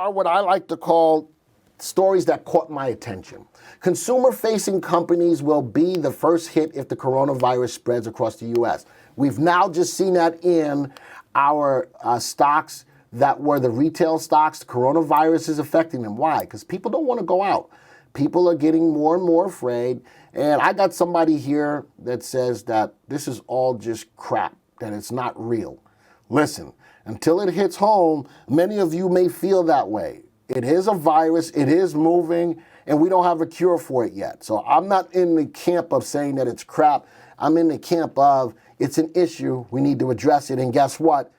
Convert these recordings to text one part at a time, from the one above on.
are what I like to call stories that caught my attention. Consumer-facing companies will be the first hit if the coronavirus spreads across the U.S. We've now just seen that in our stocks that were the retail stocks. The coronavirus is affecting them. Why? Because people don't want to go out. People are getting more and more afraid. And I got somebody here that says that this is all just crap, that it's not real. Listen, until it hits home, many of you may feel that way. It is a virus, it is moving, and we don't have a cure for it yet. So I'm not in the camp of saying that it's crap. I'm in the camp of it's an issue, we need to address it, and guess what?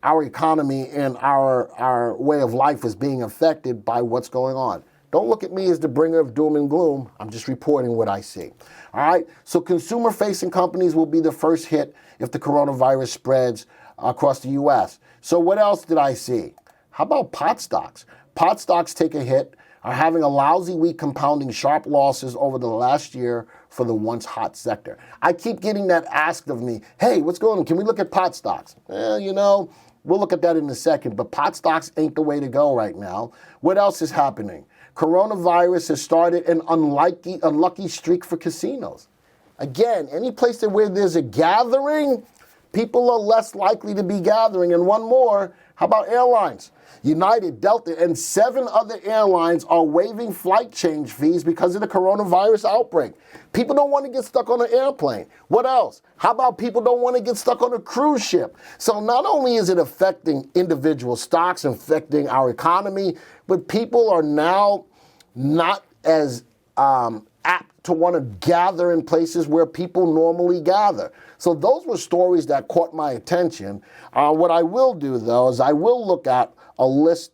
Our economy and our way of life is being affected by what's going on. Don't look at me as the bringer of doom and gloom. I'm just reporting what I see. All right? So consumer-facing companies will be the first hit if the coronavirus spreads across the U.S. So what else did I see? How about pot stocks? Pot stocks take a hit, are having a lousy week, compounding sharp losses over the last year for the once hot sector. I keep getting that asked of me, hey, what's going on? Can we look at pot stocks? You know, we'll look at that in a second, but pot stocks ain't the way to go right now. What else is happening? Coronavirus has started an unlucky streak for casinos. Again, any place where there's a gathering, people are less likely to be gathering. And one more, how about airlines? United, Delta, and 7 other airlines are waiving flight change fees because of the coronavirus outbreak. People don't want to get stuck on an airplane. What else? How about people don't want to get stuck on a cruise ship? So not only is it affecting individual stocks, affecting our economy, but people are now not as apt to want to gather in places where people normally gather. So those were stories that caught my attention. What I will do, though, is I will look at a list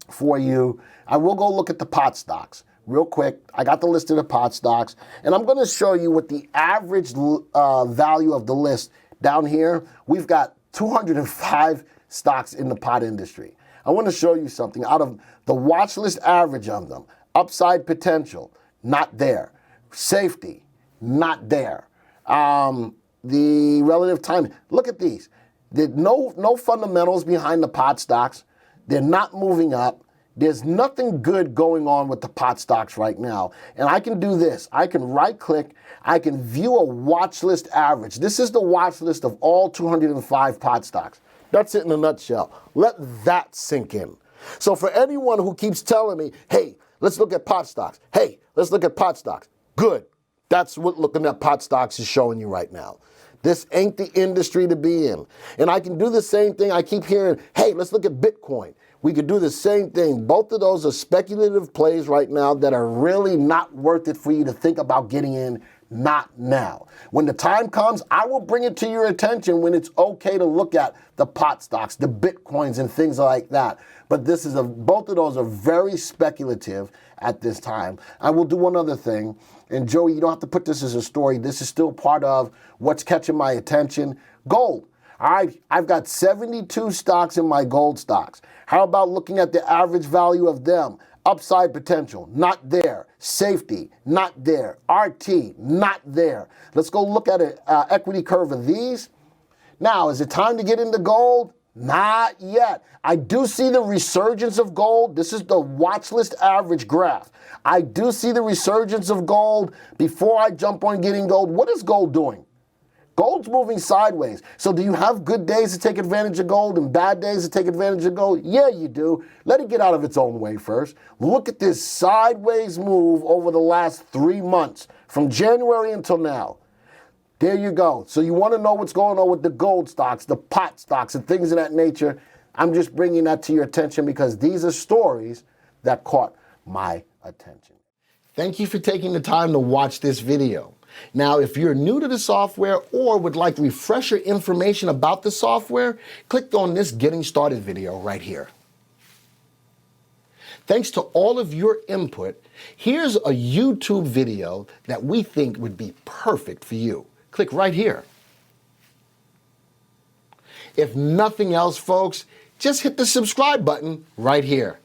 for you. I will go look at the pot stocks real quick. I got the list of the pot stocks, and I'm going to show you what the average value of the list down here. We've got 205 stocks in the pot industry. I want to show you something. Out of the watch list average of them, upside potential, not there. Safety, not there. The relative timing. Look at these. There's no fundamentals behind the pot stocks. They're not moving up. There's nothing good going on with the pot stocks right now. And I can do this. I can right click. I can view a watch list average. This is the watch list of all 205 pot stocks. That's it in a nutshell. Let that sink in. So for anyone who keeps telling me, hey, let's look at pot stocks. Hey, let's look at pot stocks. Good. That's what looking at pot stocks is showing you right now. This ain't the industry to be in. And I can do the same thing. I keep hearing, hey, let's look at Bitcoin. We could do the same thing. Both of those are speculative plays right now that are really not worth it for you to think about getting in. Not now. When the time comes, I will bring it to your attention when it's okay to look at the pot stocks, the Bitcoins, and things like that. But both of those are very speculative at this time. I will do one other thing. And Joey, you don't have to put this as a story. This is still part of what's catching my attention. Gold. All right, I've got 72 stocks in my gold stocks. How about looking at the average value of them? Upside potential, not there. Safety, not there. RT, not there. Let's go look at an equity curve of these. Now, is it time to get into gold? Not yet. I do see the resurgence of gold. This is the watch list average graph. I do see the resurgence of gold. Before I jump on getting gold, what is gold doing? Gold's moving sideways. So do you have good days to take advantage of gold and bad days to take advantage of gold? Yeah, you do. Let it get out of its own way first. Look at this sideways move over the last 3 months, from January until now. There you go. So you want to know what's going on with the gold stocks, the pot stocks, and things of that nature. I'm just bringing that to your attention because these are stories that caught my attention. Thank you for taking the time to watch this video. Now, if you're new to the software or would like refresher information about the software, click on this Getting Started video right here. Thanks to all of your input, here's a YouTube video that we think would be perfect for you. Click right here. If nothing else, folks, just hit the subscribe button right here.